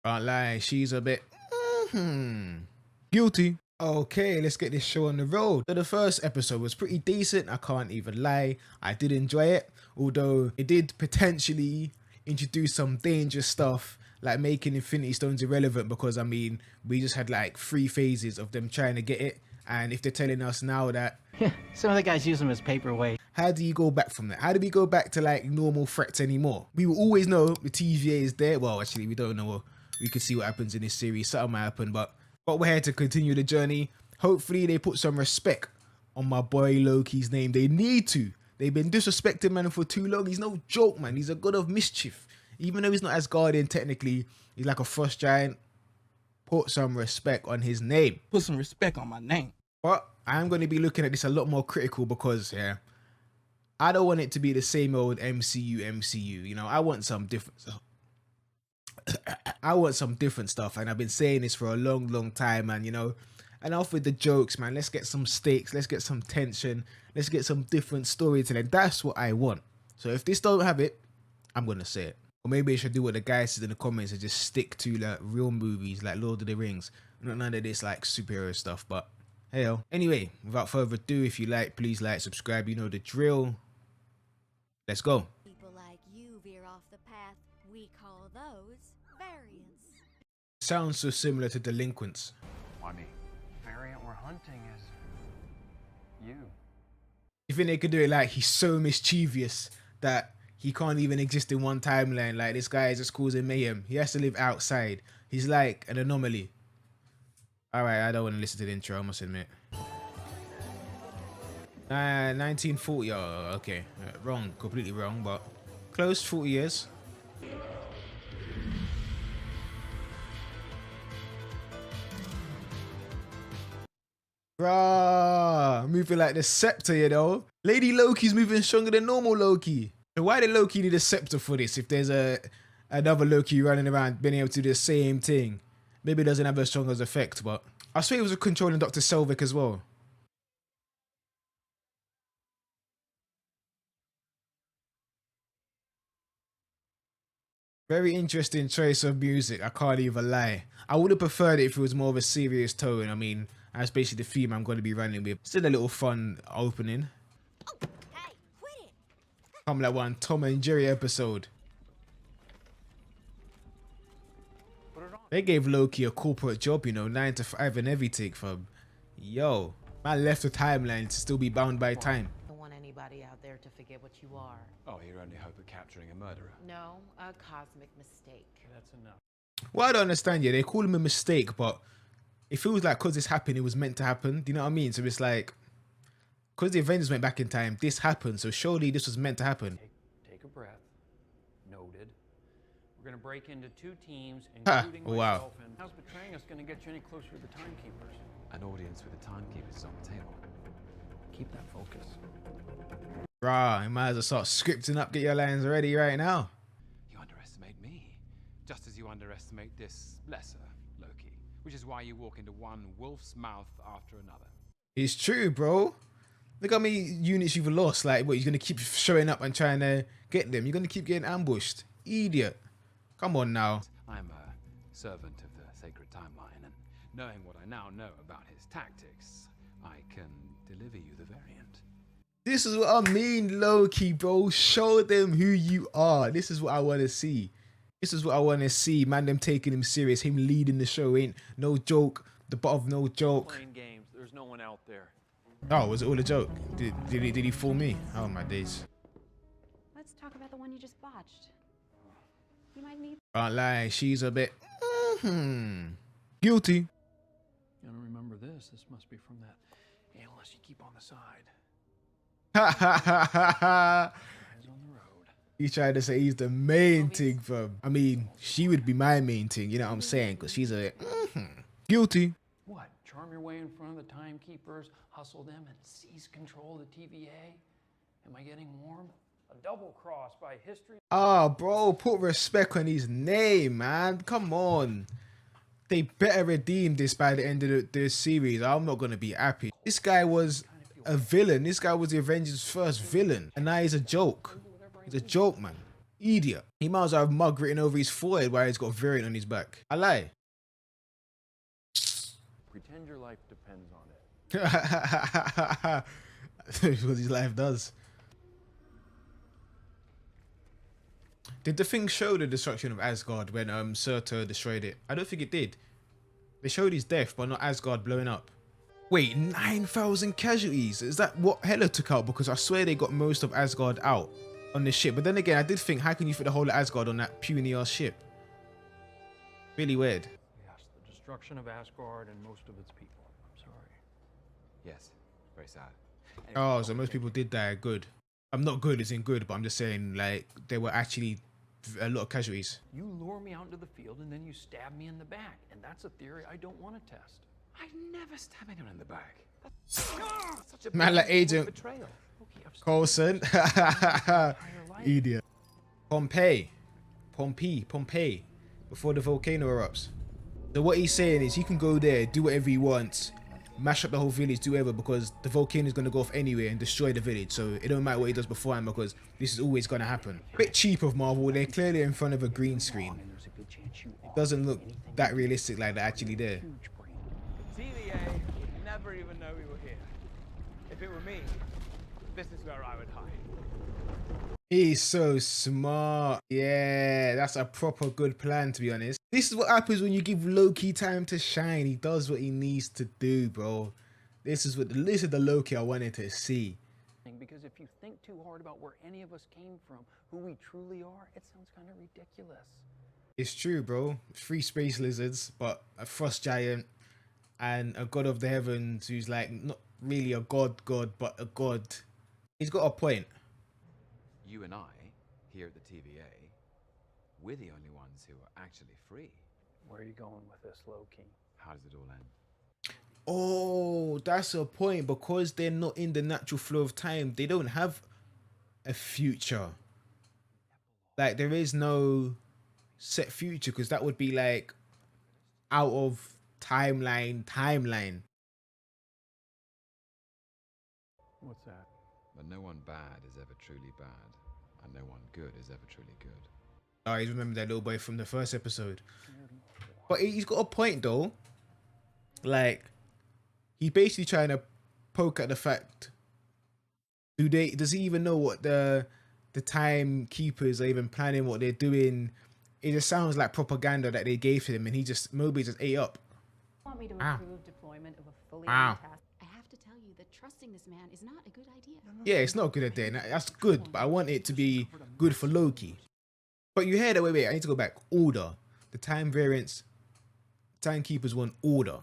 Can't lie, she's a bit guilty. Okay, let's get this show on the road. So the first episode was pretty decent, I can't even lie. I did enjoy it, although it did potentially introduce some dangerous stuff, like making Infinity Stones irrelevant, because I mean, we just had like 3 phases of them trying to get it, and if they're telling us now that some of the guys use them as paperweight. how do you go back from that? How do we go back to like normal threats anymore? We will always know the TVA is there. Well, actually, we don't know. We could see what happens in this series. Something might happen, but we're here to continue the journey. Hopefully, they put some respect on my boy Loki's name. They need to. They've been disrespecting man for too long. He's no joke, man. He's a God of Mischief. Even though he's not as guardian technically, he's like a frost giant. Put some respect on his name. Put some respect on my name. But I'm going to be looking at this a lot more critical because, yeah, I don't want it to be the same old MCU. You know, I want some different stuff. I want some different stuff, and I've been saying this for a long time, man, you know. And off with the jokes, man. Let's get some stakes. Let's get some tension. Let's get some different storytelling. That's what I want. So if this don't have it, I'm going to say it. Or maybe I should do what the guy said in the comments and just stick to like real movies like Lord of the Rings. Not none of this like superhero stuff, but hey, anyway, without further ado, if you like, please like, subscribe. You know the drill. Let's go. People like you veer off the path. We call those variants. Sounds so similar to Delinquents. Funny. Variant we're hunting is you. You think they could do it like he's so mischievous that he can't even exist in one timeline? Like this guy is just causing mayhem. He has to live outside. He's like an anomaly. Alright, I don't want to listen to the intro, I must admit. 1940, oh, okay. Wrong, completely wrong, but close, 40 years. Bruh, moving like the scepter, you know. Lady Loki's moving stronger than normal Loki. So why did Loki need a scepter for this if there's another Loki running around being able to do the same thing? Maybe it doesn't have as strong as effect, but I swear he was controlling Dr. Selvig as well. Very interesting choice of music, I can't even lie. I would have preferred it if it was more of a serious tone. I mean, that's basically the theme I'm going to be running with. Still a little fun opening. Hey, quit it! Come like one Tom and Jerry episode. They gave Loki a corporate job, you know, 9 to 5 and everything, fam. Yo, man left the timeline to still be bound by time. Don't want anybody out there to forget what you are. Oh, your only hope of capturing a murderer. No, a cosmic mistake. That's enough. Well, I don't understand, yeah, they call him a mistake, but it feels like because this happened, it was meant to happen. Do you know what I mean? So it's like, because the Avengers went back in time, this happened, so surely this was meant to happen. Take a breath. Noted. We're gonna break into 2 teams, Ha, including wow. myself, and how's betraying us gonna get you any closer to the timekeepers? An audience with the timekeepers is on the table. Keep that focus. Bruh, you might as well start scripting up, get your lines ready right now. You underestimate me, just as you underestimate this lesser Loki, which is why you walk into one wolf's mouth after another. It's true, bro. Look how many units you've lost. Like, what, you're going to keep showing up and trying to get them? You're going to keep getting ambushed. Idiot. Come on now. I'm a servant of the sacred timeline, and knowing what I now know about his tactics, I can deliver you the variant. This is what I mean, Loki, bro. Show them who you are. This is what I want to see. This is what I want to see. Man, them taking him serious. Him leading the show ain't no joke. The butt of no joke. Playing games. There's no one out there. Oh, was it all a joke? Did he fool me? Oh, my days. Let's talk about the one you just botched. You might need. Can't lie, she's a bit guilty. You don't remember this? This must be from that analyst you keep on the side. Ha ha ha ha ha. Eyes on the road. He's trying to say he's the main thing, fam. I mean, she would be my main thing, you know what I'm saying? Because she's a guilty. What? Charm your way in front of the timekeepers, hustle them, and seize control of the TVA? Am I getting warm? A double cross by history. Ah, bro, put respect on his name, man. Come on. They better redeem this by the end of the series. I'm not going to be happy. This guy was a villain. This guy was the Avengers' first villain. And now he's a joke. He's a joke, man. Idiot. He might as well have mug written over his forehead while he's got a variant on his back. I lie. Pretend your life depends on it. That's what his life does. Did the thing show the destruction of Asgard when Surtur destroyed it? I don't think it did. They showed his death, but not Asgard blowing up. Wait, 9,000 casualties? Is that what Hela took out? Because I swear they got most of Asgard out on the ship. But then again, I did think, how can you fit the whole of Asgard on that puny ass ship? Really weird. Yes, the destruction of Asgard and most of its people. I'm sorry. Yes, very sad. Oh, so most people did die. Good. I'm not good as in good, but I'm just saying, like, there were actually a lot of casualties. You lure me out into the field and then you stab me in the back. And that's a theory I don't want to test. I never stab anyone in the back. That's such a Man, like blatant Agent betrayal. Okay, I've Coulson. entire life. Idiot. Pompeii. Before the volcano erupts. So what he's saying is he can go there, do whatever he wants, mash up the whole village, do whatever, because the volcano is going to go off anyway and destroy the village. So it don't matter what he does beforehand, because this is always going to happen. Bit cheap of Marvel. They're clearly in front of a green screen. And there's a good chance you are. Doesn't look that realistic like they're actually there. Huge brain. TVA would never even know we were here. If it were me, this is where I would hide. He's so smart. Yeah, that's a proper good plan, to be honest. This is what happens when you give Loki time to shine. He does what he needs to do, bro. This is the Loki I wanted to see. Because if you think too hard about where any of us came from, who we truly are, it sounds kind of ridiculous. It's true, bro. 3 space lizards, but a frost giant and a god of the heavens who's like not really a god, but a god. He's got a point. You and I, here at the TVA, we're the only ones who are actually free. Where are you going with this, Loki? How does it all end? Oh, that's a point. Because they're not in the natural flow of time, they don't have a future. Like, there is no set future, because that would be like out of timeline. What's that? But no one bad is ever truly bad, and no one good is ever truly good. I always remember that little boy from the first episode. But he's got a point though. Like, he's basically trying to poke at the fact, does he even know what the timekeepers are even planning, what they're doing? It just sounds like propaganda that they gave to him, and Moby just ate up. Want me to Ow. approve deployment of a fully Ow. armed task? I have to tell you that trusting this man is not a good idea. Yeah, it's not good at day. That's good, but I want it to be good for Loki. But you hear that? Wait, I need to go back. Order. The time variants, timekeepers want order.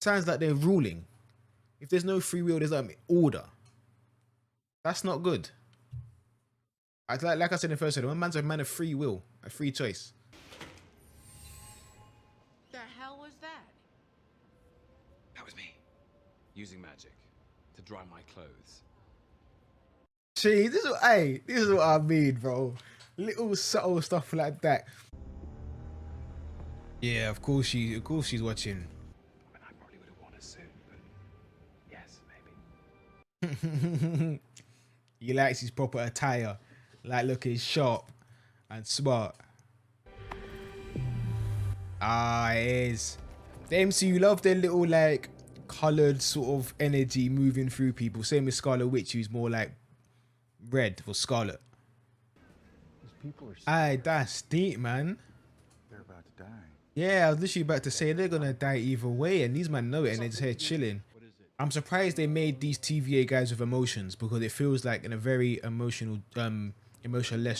Sounds like they're ruling. If there's no free will, there's no order. That's not good. Like I said in the first episode, one man's a man of free will, a free choice. The hell was that? That was me, using magic to dry my clothes. Gee, this is what I mean, bro. Little subtle stuff like that. Yeah, of course she's watching. I mean, I probably would have worn a suit, but yes, maybe. He likes his proper attire, like looking sharp and smart. Ah, it is. The MCU love their little like coloured sort of energy moving through people. Same with Scarlet Witch, who's more like red or scarlet. These people are Aye, that's deep, man. They're about to die. Yeah, I was literally about to say they're gonna die either way, and these men know it, and they're just here chilling. I'm surprised they made these TVA guys with emotions, because it feels like in a very emotionless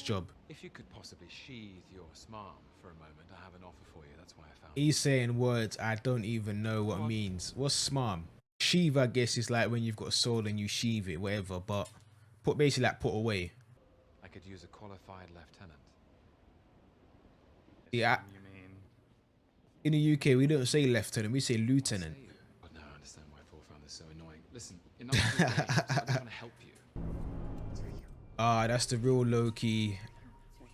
job. If you could possibly sheathe your smarm for a moment, I have an offer for you. That's why I found He's saying words I don't even know what means. What's smarm? Sheath, I guess, is like when you've got a sword and you sheath it, whatever. But basically like put away. I could use a qualified lieutenant. Yeah. You mean? In the UK, we don't say lieutenant, we say lieutenant. But now I understand why Paul found this so annoying. Listen, in other ways, I want to help you. Ah, that's the real Loki,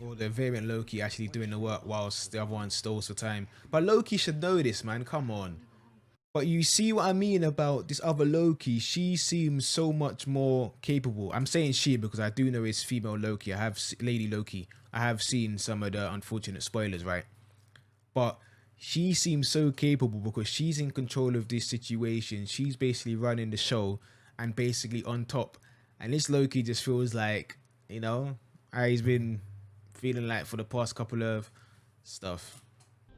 or the variant Loki actually doing the work whilst the other one stalls for time. But Loki should know this, man. Come on. But you see what I mean about this other Loki? She seems so much more capable. I'm saying she because I do know it's female Loki. I have Lady Loki. I have seen some of the unfortunate spoilers, right? But she seems so capable because she's in control of this situation. She's basically running the show and basically on top. And this Loki just feels like, you know, how he's been feeling like for the past couple of stuff.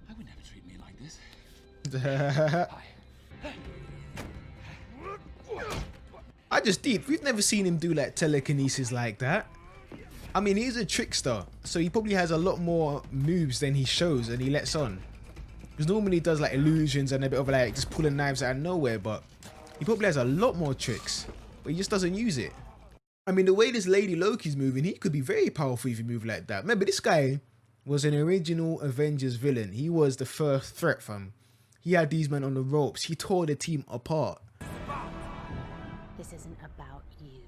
I would never treat me like this. I just did. We've never seen him do like telekinesis like that. I mean, he's a trickster, so he probably has a lot more moves than he shows and he lets on. Because normally he does like illusions and a bit of like just pulling knives out of nowhere, but he probably has a lot more tricks, but he just doesn't use it. I mean, the way this Lady Loki's moving, he could be very powerful if he moved like that. Remember, this guy was an original Avengers villain. He was the first threat, fam. He had these men on the ropes. He tore the team apart. This isn't about you.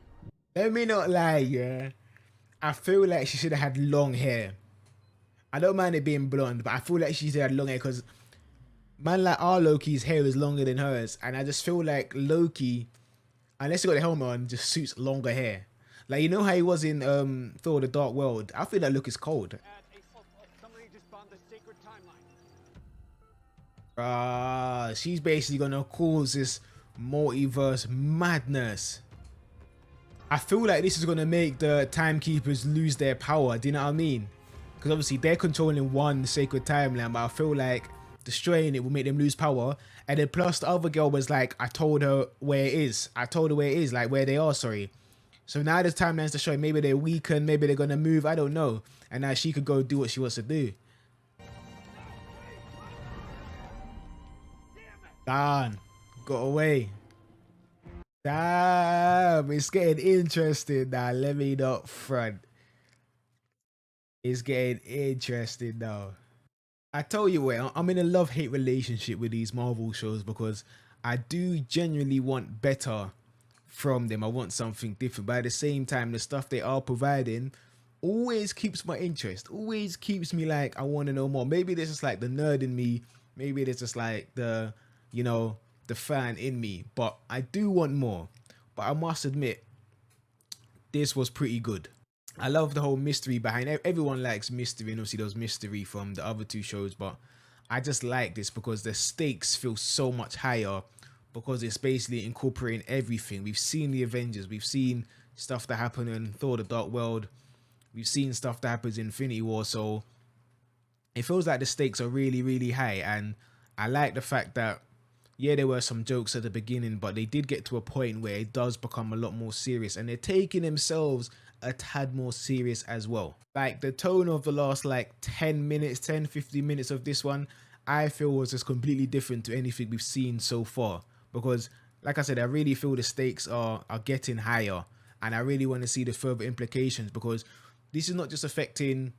Let me not lie, yeah. I feel like she should have had long hair. I don't mind it being blonde, but I feel like she should have had long hair because man like our Loki's hair is longer than hers. And I just feel like Loki, unless he got the helmet on, just suits longer hair. Like, you know how he was in Thor the Dark World? I feel that look is cold. She's basically gonna cause this multiverse madness. I feel like this is gonna make the timekeepers lose their power. Do you know what I mean? Because obviously they're controlling one sacred timeline, but I feel like destroying it will make them lose power. And then plus the other girl was like, I told her where it is. I told her where it is, like where they are, sorry. So now there's timelines to show maybe they're weakened, maybe they're gonna move, I don't know. And now she could go do what she wants to do. Darn, got away. Damn, it's getting interesting now. Let me not front. It's getting interesting now. I tell you what, I'm in a love-hate relationship with these Marvel shows because I do genuinely want better from them. I want something different, but at the same time, the stuff they are providing always keeps my interest. Always keeps me like, I want to know more. Maybe this is like the nerd in me. Maybe it's just like the, you know, the fan in me, but I do want more. But I must admit, this was pretty good. I love the whole mystery behind it. Everyone likes mystery, and obviously there was mystery from the other two shows, but I just like this because the stakes feel so much higher because it's basically incorporating everything. We've seen the Avengers, we've seen stuff that happened in Thor the Dark World, we've seen stuff that happens in Infinity War, so it feels like the stakes are really, really high. And I like the fact that, yeah, there were some jokes at the beginning, but they did get to a point where it does become a lot more serious, and they're taking themselves a tad more serious as well. Like the tone of the last like 10 minutes, 10, 15 minutes of this one, I feel was just completely different to anything we've seen so far. Because like I said, I really feel the stakes are getting higher, and I really want to see the further implications, because this is not just affecting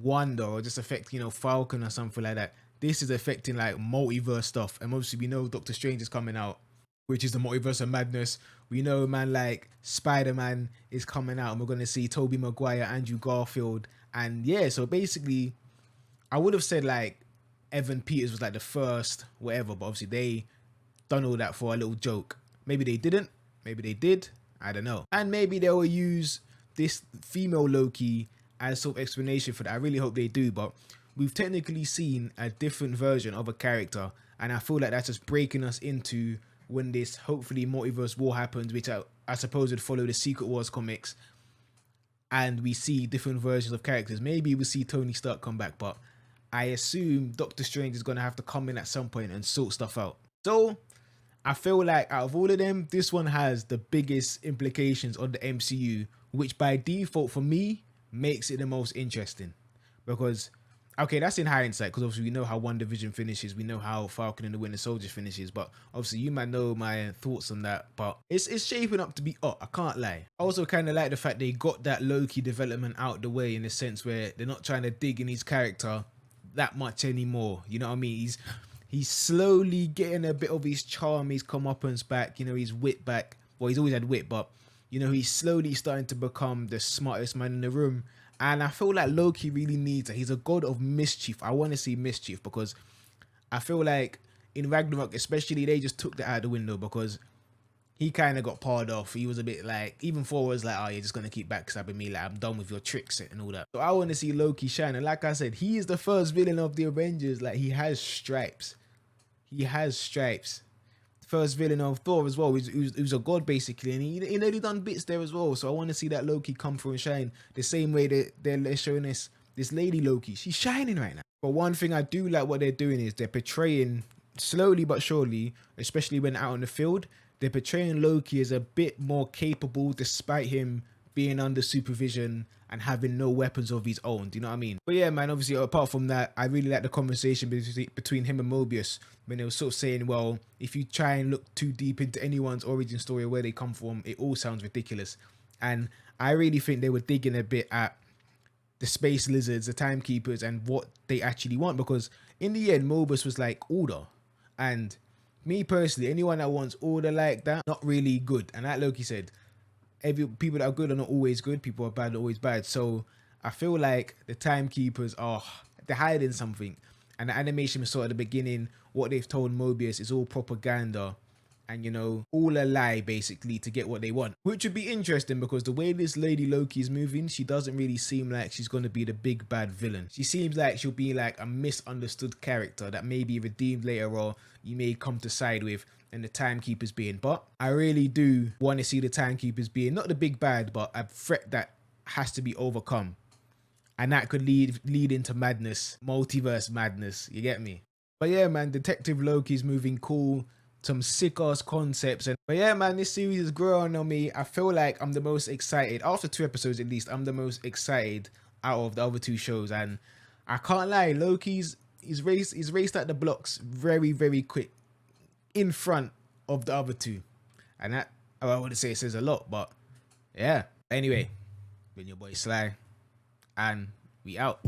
Wanda or just affecting, you know, Falcon or something like that. This is affecting like multiverse stuff. And obviously we know Doctor Strange is coming out, which is the multiverse of madness. We know man like Spider-Man is coming out, and we're going to see Tobey Maguire, Andrew Garfield. And yeah, so basically I would have said like Evan Peters was like the first whatever, but obviously they done all that for a little joke. Maybe they didn't, maybe they did, I don't know. And maybe they will use this female Loki as sort of explanation for that. I really hope they do, but we've technically seen a different version of a character, and I feel like that's just breaking us into when this hopefully multiverse war happens, which I suppose would follow the Secret Wars comics, and we see different versions of characters. Maybe we'll see Tony Stark come back, but I assume Doctor Strange is going to have to come in at some point and sort stuff out. So I feel like out of all of them, this one has the biggest implications on the MCU, which by default for me makes it the most interesting. Because okay, that's in hindsight, because obviously we know how WandaVision finishes, we know how Falcon and the Winter Soldier finishes, but obviously you might know my thoughts on that. But it's shaping up to be I can't lie. I also kind of like the fact they got that Loki development out the way, in a sense where they're not trying to dig in his character that much anymore. You know what I mean? He's slowly getting a bit of his charm, his comeuppance back, you know, his wit back. Well, he's always had wit, but you know, he's slowly starting to become the smartest man in the room. And I feel like Loki really needs that. He's a god of mischief. I want to see mischief, because I feel like in Ragnarok, especially, they just took that out the window because he kind of got pawed off. He was a bit like, even Thor was like, oh, you're just going to keep backstabbing me. Like, I'm done with your tricks and all that. So I want to see Loki shine. And like I said, he is the first villain of the Avengers. Like, he has stripes. He has stripes. First villain of Thor as well. He was a god, basically. And he nearly done bits there as well. So I want to see that Loki come through and shine the same way that they're showing us this lady Loki. She's shining right now. But one thing I do like what they're doing is they're portraying, slowly but surely, especially when out on the field, they're portraying Loki as a bit more capable despite him being under supervision and having no weapons of his own. Do you know what I mean? But yeah, man, obviously, apart from that, I really like the conversation between him and Mobius when they were sort of saying, well, if you try and look too deep into anyone's origin story or where they come from, it all sounds ridiculous. And I really think they were digging a bit at the space lizards, the timekeepers, and what they actually want, because in the end, Mobius was like order. And me personally, anyone that wants order like that, not really good. And like Loki said, people that are good are not always good. People are bad are always bad. So I feel like the timekeepers they're hiding something. And the animation we saw at the beginning, what they've told Mobius is all propaganda. And, you know, all a lie, basically, to get what they want. Which would be interesting because the way this lady Loki is moving, she doesn't really seem like she's going to be the big bad villain. She seems like she'll be like a misunderstood character that may be redeemed later or you may come to side with, and the timekeepers being. But I really do want to see the timekeepers being not the big bad, but a threat that has to be overcome. And that could lead into madness, multiverse madness. You get me? But yeah, man, Detective Loki's moving cool. Some sick ass concepts. But yeah, man, this series is growing on me. I feel like I'm the most excited after 2 episodes at least. I'm the most excited out of the other 2 shows, and I can't lie, Loki's raced at the blocks very, very quick in front of the other 2, and that, I wouldn't say it says a lot, but yeah. Anyway, been your boy Sly, and we out.